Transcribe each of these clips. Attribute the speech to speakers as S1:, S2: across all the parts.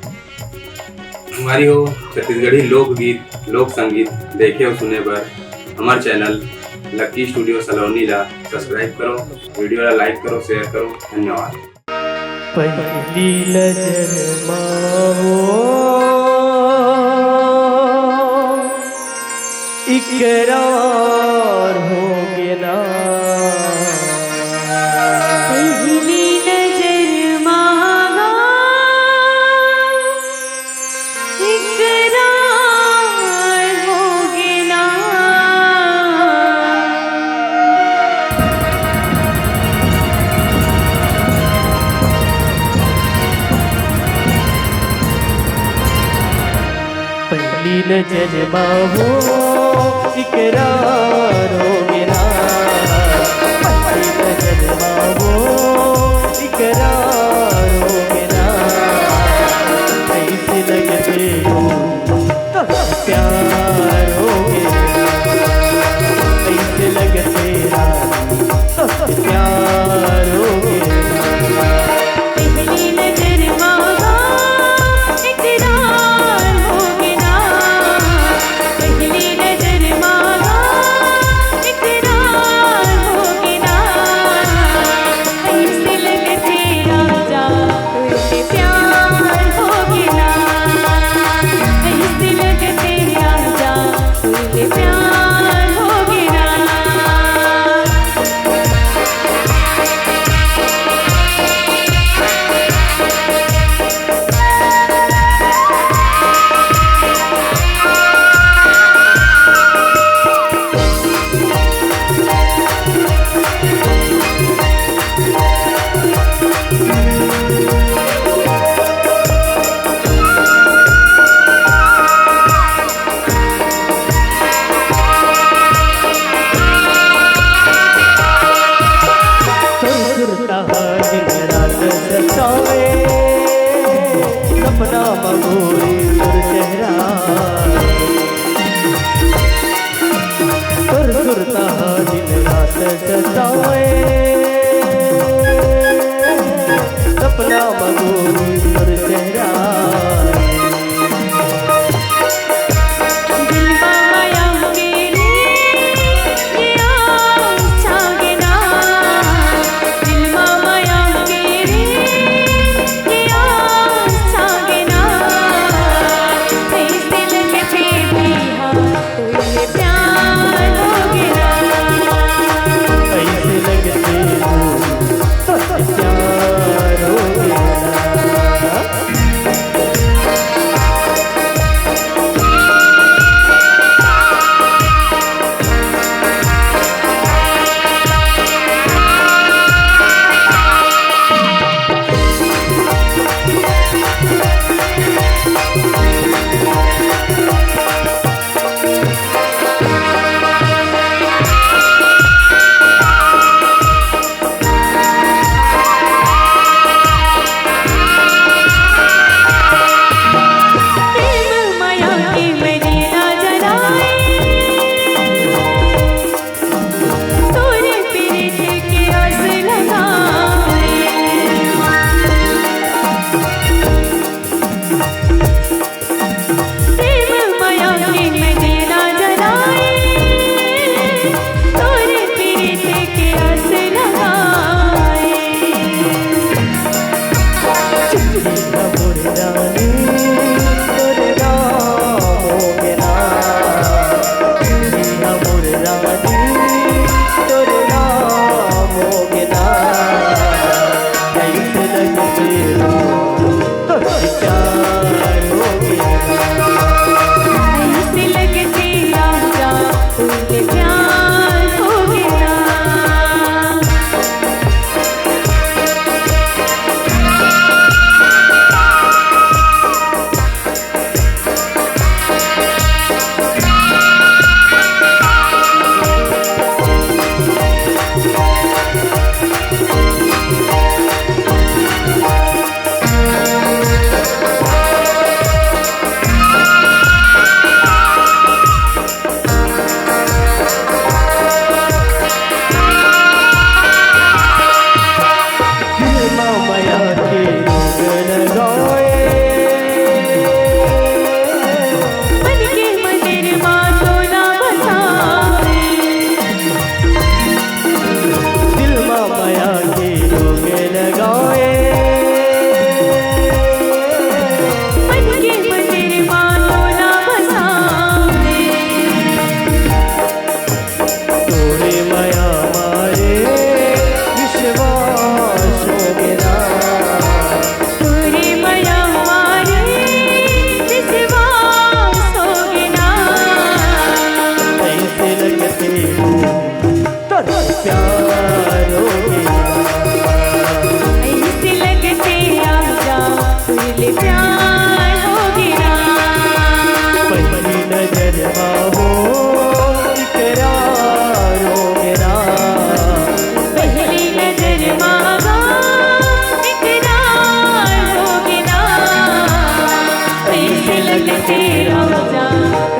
S1: हमारी हो छत्तीसगढ़ी लोकगीत लोक संगीत देखे और सुने बर हमार चैनल लकी स्टूडियो सलोनी ला सब्सक्राइब करो, वीडियो ला लाइक करो, शेयर करो। धन्यवाद।
S2: पहली नजर मावो इकरार हो गया।
S3: पहली नजर मांगा इकरार हो गया।
S2: पहली नजर मावो इकरार हो गया। पहली नजर मावो इकरार हो गया। कैसे लगते हो प्यार हो गया। कैसे लगते प्यार हो गया।
S3: पहली नजर मांगा इकरार हो गया। पहली नजर मांगा इकरार हो गया।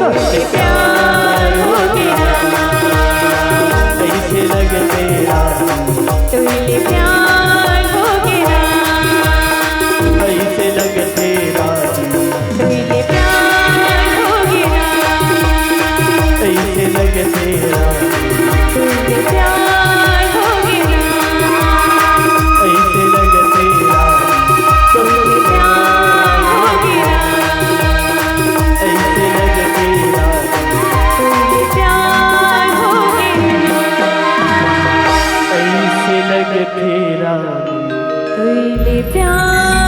S3: तुझे प्यार हो गया
S2: ऐसे लगते रानी
S3: तुझे प्यार हो गया
S2: ऐसे लगते रानी
S3: तुझे प्यार हो गया
S2: ऐसे लगते रानी
S3: तुझे प्यार हो गया
S2: ऐसे लगते रानी
S3: तुझे प्यार हो गया
S2: ऐसे लगते रानी
S3: तुझे प्यार हो गया
S2: ऐसे लगते रानी
S3: तुझे प्यार